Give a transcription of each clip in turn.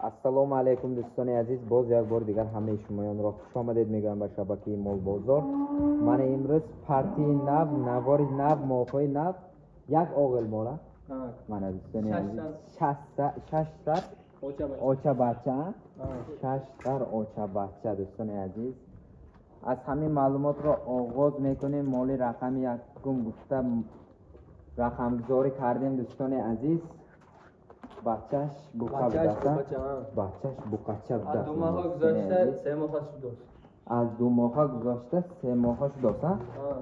Assalomu alaykum do'stoni aziz. Boz یک بار دیگر همه شمایان را خوش آمدید میگم به شبکه مول بازار. من امروز پارتی نو، نوار نو، موقعی نو یک اوغل مولا. من دوستانی عزیز 6 تا اوچا بچه 6 تا اوچا بچه دوستانی عزیز. از همین معلومات را آغاز میکنیم. مالی رقم یکم گفته رقم گذاری کردیم دوستان عزیز. بچهش بوقا بوده. بچهش بوقاچه بوده. از 2 ماه گذاشته 3 ماه شده. از 2 ماه گذاشته 3 ماه شده.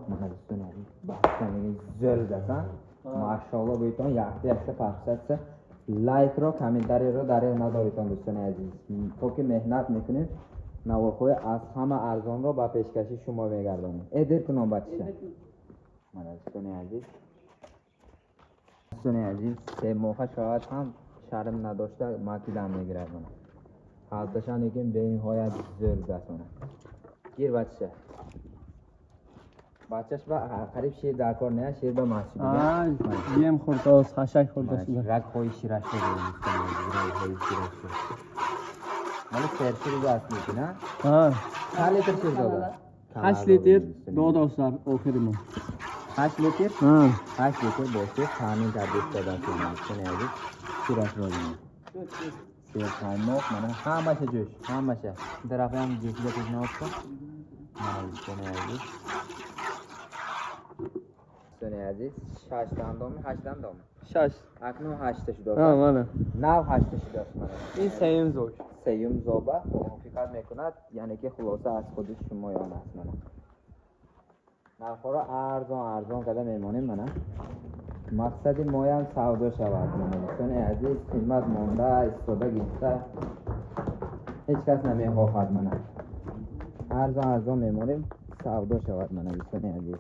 من دوستان عزیز بچه میگه زل دستن. ماشاءالله بیتون یک پخشت لایک رو کامنتاری رو داره نداریتون دوستان عزیز. تو که مهنت میکنیم نوارخوی از همه ارزان رو با پیشکشی شما میگردانیم. ادر کنم بچه من دوستان عزیز. دوستان عزیز 3 ماه شاید هم شرم نداشته ماکیدم میگیرد من. حالتشان یکیم به این هایت زل دستانه. گیر بچه بچهش با قریب شیر در کار نه شیر با محصول دیگه یم خورده است خشک خورده است رگ خوی شیرش رو رگ خوی شیرش رو مالی سرشیر رو دست میکنی نه؟ چند لیتر شیر داده؟ 8 لیتر دو داستر آخری ما 8 لیتر؟ 8 لیتر باشه تامین تردیش دادن کنی شیرش رو دیم سیر خانموک منه همه شه جوش همه شه در افعه هم جوشی ده کشنه هسته منه کنی عزیز دوستان عزیز 6 دندامی 8 دندامی 6 اکنون 8 شده است منه نو 8 شده است منه این سیم زوج سیم زوبه موافقت میکند یعنی که خلاصه از خودش شمایان است منه نرخورا ارزان کده میمانیم منه مقصد مایم سودا شود منه دوستان عزیز قیمت مانده استفاده گفته هیچ کس نمیخواهد منه ارزان میمانیم سودا شود منه دوستان عزیز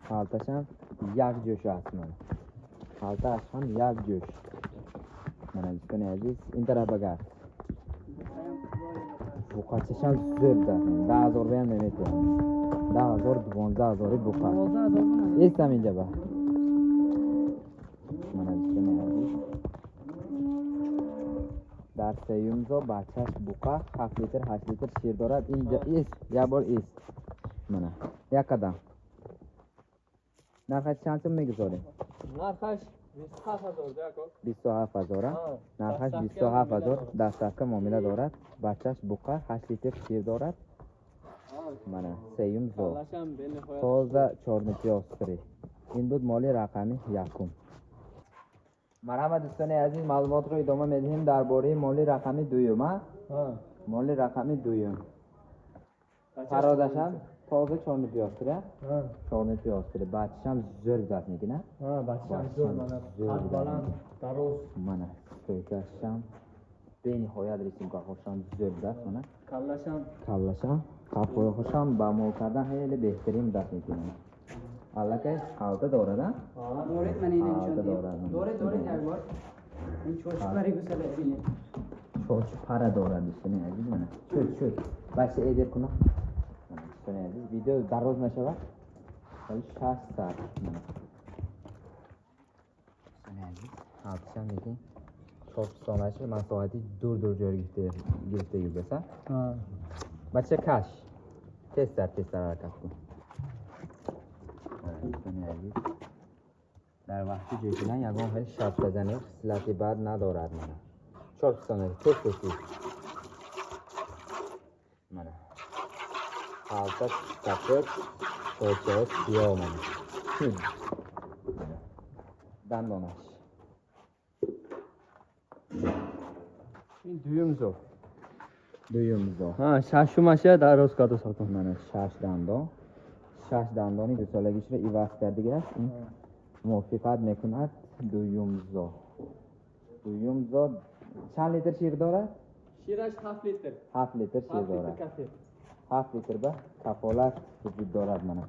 حالتشم یک جوش است منه حالتش هم یک جوش منه دوستان عزیز این طرف بگرد بوقاچشم زب ده 10,000 بیم نمیتونم 10,000 12,000 بوقاچ ایستم اینجا با منه دوستان عزیز در سیومزا بچهش بوقا 7 لیتر 8 لیتر شیر دارد اینجا ایست یک بار ایست منه یک قدم نرخش چند سو میگذاریم؟ نرخش 27,000 دیگه 27,000 نرخش 27,000 دستکه معامله دارد بچهش بوقا 8 لیتر شیر دارد منه سیوم زو تازه 4 آستری این بود مالی رقمی یکم مرحبا دوستان عزیز معلومات رو ادامه میدهیم درباره مالی رقمی دویم مالی رقمی دویم فرادشم تازه 4 آستری 4 آستری بچه‌م زر زد میگی نه بچه‌م زر منه قد بلند دروس منه سویکشم به نهایت رسیم که خوشم زر زد منه کلشم کپای خوشم با مول کردن خیلی بهترین دست میکنه حالا حالت داره نه؟ دارید من اینه نشان دیم دارید یک بار این چوش پری گسل بینید چوش پره داره دوستانی عزیز منه شد بچه ایدر کنم دوستانی عزیز ویدیو دراز نشود ولی 6 ساعت منه دوستانی عزیز حالتشم میگیم 4 سالش من ساعتی دور جاری گرفته گیرده بچه کش تستر حرکت کن دوستان عزیز در وقتی جیشیدن یکم خیلی شب بزنه خصلتی بد ندارد منه 4 ثانیه تست منه حالت سفر چوچه سیاه منه دندانش این دویم زو ششمشه در روز کادو ساتم منه 6 دندانی دو سالگیش رو ایواز کرده است این موافقت میکند دویم زو چند لیتر شیر داره؟ شیرش 7 لیتر شیر داره 7 لیتر به کفالت وجود دارد منه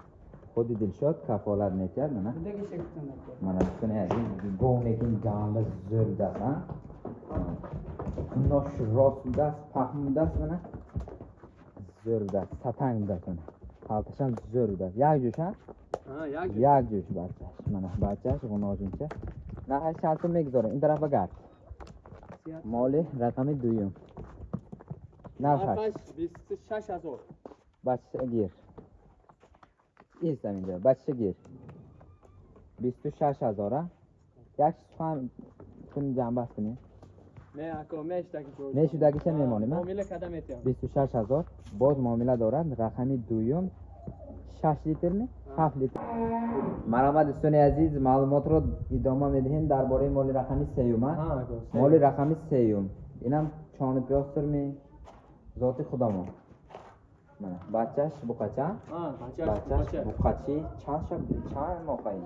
خودی دل شد کفالت میکرد منه دوستان عزیز گونه که این گامه زر دست ناش راست دست پخم دست منه زر دست ستنگ دست منه حالتشم زر دست یک جوش ها؟ یک جوش بچهش منه بچهش غناجینچه نه چند سو میگذاره این طرف بگرد Moli raqami duyum. Narxash. narxash 26000. Bachcha gir. Esam inja, bachcha gir. 26000 ha. Yaxshi suxan kun jambasini. Ne ako meshdagi joy. Meshudagicha memonimi? Muomala qadam etyapman. 26000 boz muomala dorad. Raqami duyum 6 litrmi? 7 litr. Marhamat do'stoni aziz, ma'lumotro idoma medihim darbораи моли рақами сеюм. Ha ako. Моли рақами сеюм. Инам чони пёстирми зоти худомо. Mana bachаш буқача. Ha, Bachаш буқачи чанд моқаи.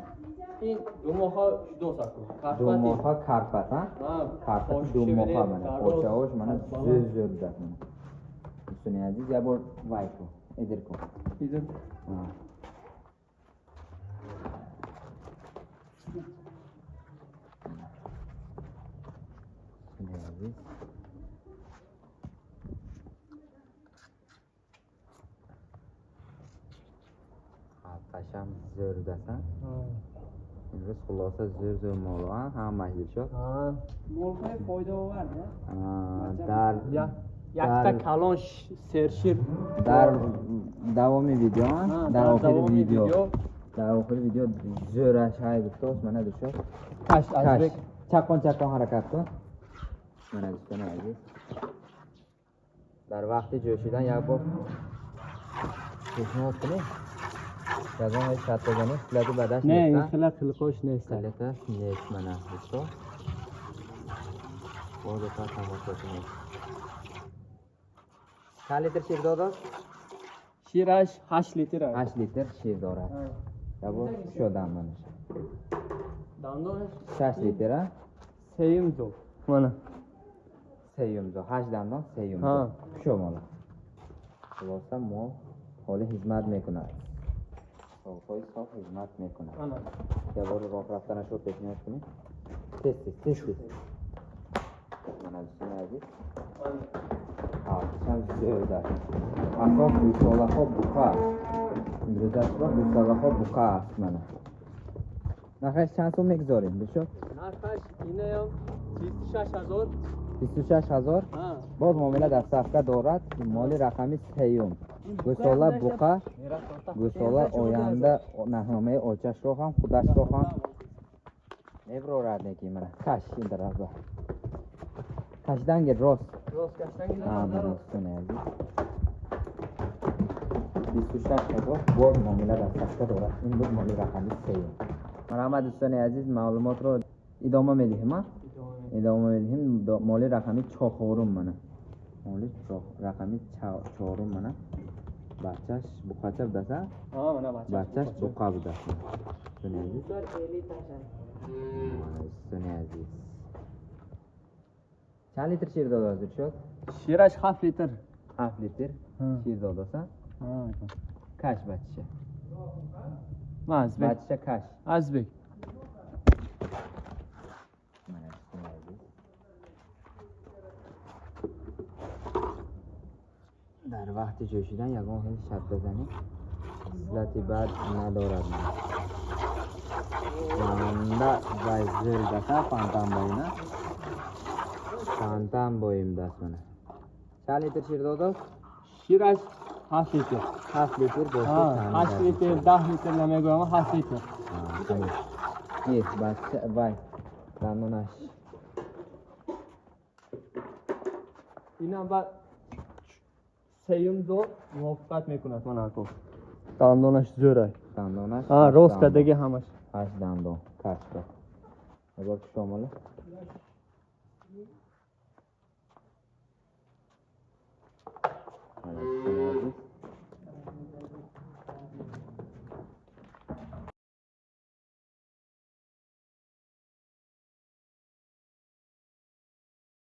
In 2 moha judo sako. 2 моҳа карпат, ha? Ha. Карпат 2 моҳа mana. Почаош mana зӯр дад mana. Do'stoni aziz, я бор вай ку. Эдир ку. Иdim. Ha. Do'stoni aziz. Qasham zo'r dasan. Imroz xulosa zo'r molvan, hamma yilshot. Ha. Molxoy foydaovar da. Dar Yakta kalon sershir. dar davomi video, dar oxiri video. video. Dar oxiri video zo'r ashay do'stos, mana do'stos. Kash azbek. Chaqqon harakat qil. Mana do'stona aziz. Dar vaqti jo'shidan yak bor. Peshnoz qiling. Yazon ay shattagani silati badash Ne, nesta. inxila qilqosh nesta. Silata nest mana do'stos. Bo'ldi ta tomosha qiling. Qancha litr shir do'stos? Shirash 8 litr. 8 litr shir dorad. Ya bu shodan mana. Dandosh 6 litr ha? seyimzo. Mana. Seyumzo, 8 dandon seyumzo. Ha. Shu mola. Xulosa mol holi xizmat mekunad. Solxoy sof xizmat mekunad. Mana. Ya bor roh raftana shu peshnoz qiling. Tez. Mana do'stlar aziz. Ha, chand zo'rda. Asos gusolaxo buqa. Imrozashba gusolaxo buqa ast mana. Narxash chand so'm megzoring, bisho? Narxash inayam 26000. 26000. Ha. Боз муомила дар сафка дорад. Моли рақами сеюм. Гусола буқа, гусола оянда наҳномаи очашро ҳам, худашро ҳам меброрад неки мана. Каш ин тарафа. Кашдан гир рост. Rost kashdan Ha, mana do'stona aziz. 26000 боз муомила дар сафка дорад. Ин буд моли рақами сеюм. Марҳамат дӯстони азиз, маълумотро идома медиҳем, а? ادامه بدهیم مالی رقمی 4 منه. مالی رقمی 4 منه. بچهش بقچه بدسه. mana بچهش بقا بدسه. سنی عزیز. Doktor 50 tashar. سنی عزیز. چند لیتر شیر داده شد؟ Shirash 7 litr. 7 لیتر شیر داده سه. Ha. کش بچه. Mazbek. بچه کش. Azbek. در وقت جوشیدن یگان هل شد بزنید سلطی بعد ندارد جانده و زل دسته پانتان بایینا پانتان باییم دست منه چند لیتر شیر داده؟ Shirash 7 litr. 7 لیتر باشید Ha, 8 litr, 10 litr namigoyam 7 litr. تمام این بچه وای دندونش Inam ba seyimzo muvaffaqat mekunad mana ako. Dandonash zo'ray. دندونش Ha, roskadagi hamash. 8 دندون کشتا اگر شماله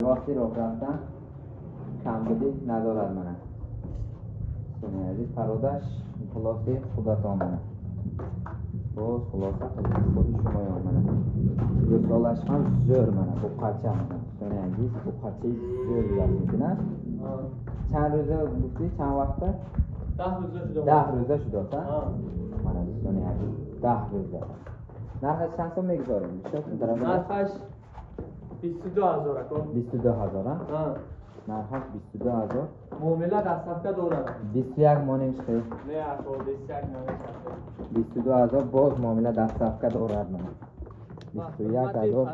وقتی راه رفتن کمبودی ندارد منه سنی عزیز فرادش خلاصه خودت آمنه باز خلاصه خود شما آمنه گسالش هم زور منه با قچه منه سنی عزیز با قچه زور بیاد میکنه چند روزه گفتی چند وقته؟ 10 روza shud. 10 روزه شده تا؟ Ha. منه سنی عزیز 10 روزه نرخش چند سو میگذاریم؟ بیشتر این طرف Narxash 22000 اکو 22000 ها ها нархаш 22000 معامله دست هفته دارد 21 монеш хе نه اکو 21 نمیشه 22000 боз муомила дастафка дорад мана 21000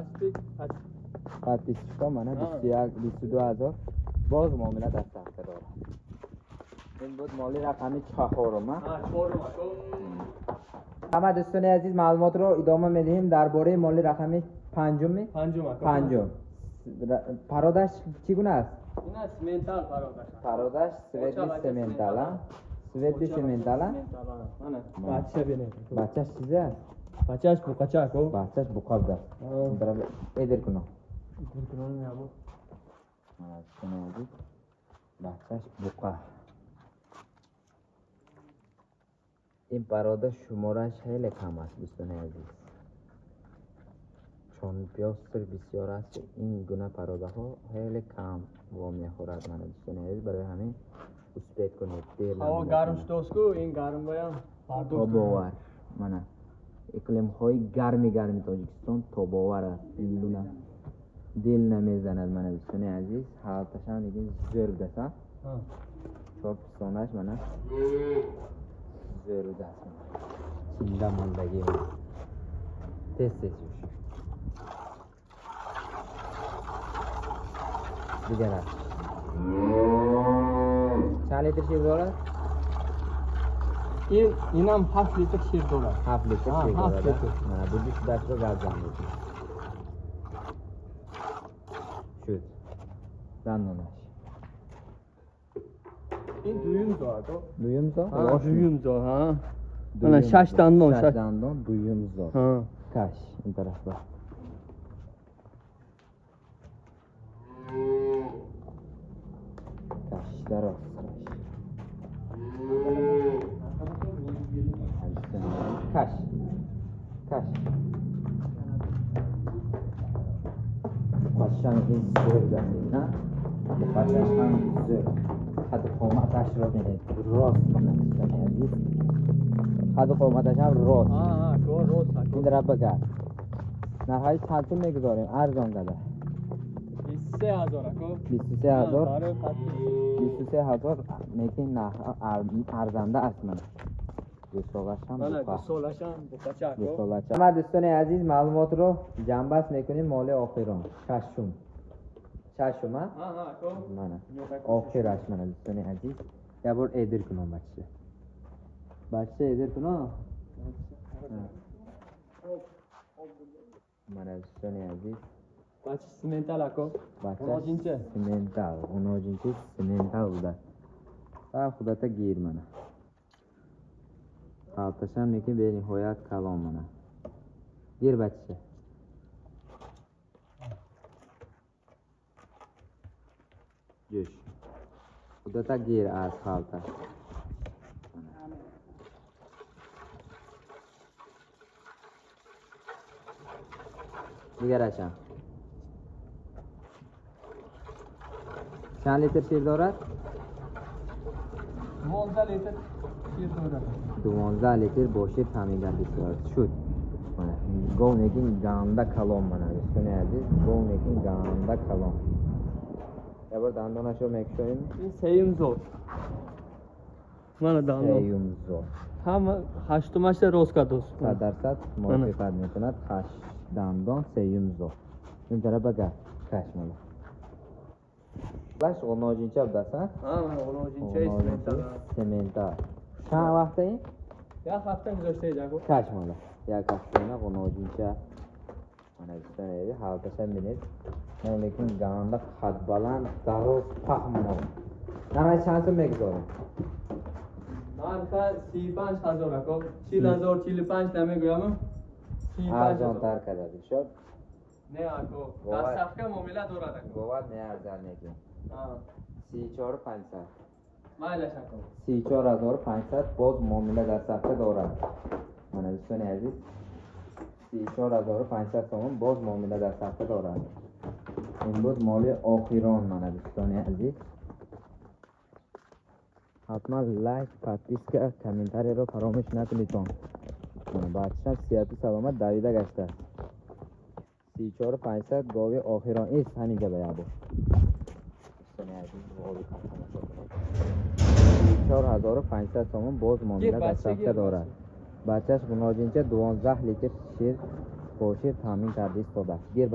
подписчика мана 22000 боз муомила дастафка дорад ин буд моли рақами 4 ма ها 4 اکو ҳама дӯстони азиз маълумотро идома медиҳем дар бораи моли рақами панҷуми 5 اکو панҷум пародаш чӣ гуна аст اینا سیمنتال فرادش пародаш светли сементала светли сементала انا بچه بینه бачаш чизе аст بچهش بوقچه اکو бачаш буқабд аст дара эдир кунам کنون نبو бачаш буқа ин парода шумораш хеле кам аст дӯстони азиз чун пёстр бисёр аст ин гуна пародаҳо хеле кам вом мехӯрад мана дӯстони азиз барои ҳамин успед кунед ҳаво гарм шудоску ин гарм боям тобовар мана иқлимҳои гарми тоҷикистон тобовар аст ин гуна дил намезанад мана дӯстони азиз ҳалташам дигин зӯр даса чор пистонаш мана зӯр даст чинда мондагӣ тез юш дигар аст чанд литр шир дорад اینم 7 لیتر شیر دارد 7 литр шир 7 дорад литр. мана будиш дашро газзан шуд дандонаш این دویم دارد дуюм зо دویم دارد ها انا 6 دندان 6 дандон дуюм зо ها каш ин тарафа каш дароз каш каш бухашам ин зӯр дастина бухашаш ҳам зӯр қаду қоматашро бинед рост конад азиз қаду қоматашам рост ها ها کار روز ин дара бигар нархаи чандтун мегузорем арзон када 23000 اکو 23000 برای خط 23000 мекин арзанда аст мана дӯсолашам من سولشم بوقچه اکو ҳама дӯстони азиз маълумотро ҷамъбаст мекунем моли охирон шашум ها ها اکو мана охираш мана дӯстони азиз ябор эдир кунам бача эдир кунам мана дӯстони азиз بچه سیمنتال اکو бача اوناجینچه симентал уноҷинчи симентал буда худата гир мана қалташам неки бениҳоят калон мана гир бача ҷӯш худата гир аз халта дигарашам чанд литр шир дорад 12 لیتر شیر دارد 12 литр бо шир тамидан бисёр шуд мана гол мекин ганда калон мана дӯстони азиз гол мекин ганда калон ябор дандонашро мекушоем این سیم زور من دندان сеюм зо هم هشتمش روز کا دوست 100% мувофиқат мекунад ҳашт дандон сеюм зо ин тара бага каш мана лаш оноҷинча будаста ها اوناجینچه سیمنتال семента чанд вақта ин یا هفته گذاشته جاکو каш мана як ҳафтана оноҷинча мана дӯстони азиз ҳалташа бинед лекин ганда қадбаланд дароз пахмано нархи чанд сум мегузорем من تا 35000 اکو 40000 45 نمیگویم 35000 арзонтар кардад шуд نه اکو دست هفته معامله دارد اکو бовар меарзад мекин ها 34500 مایلش اکو 34500 боз муомила дар сафта дорад мана дӯстони азиз 34500 сомон боз муомила дар сафта дорад ин буд моли охирон мана дӯстони азиз ҳатман лайк подписка комментарияро фаромӯш накунедтон бача сиҳату саломат давида гаштааст 34,500 گاوی آخران است همینجا به یابو دوستان عزیز گاوی تماشا کنید 34,500 تومان باز معامله در صفحه دارد بچهش بناجینچه 12 لیتر شیر با شیر تامین کرده ایستاده گیر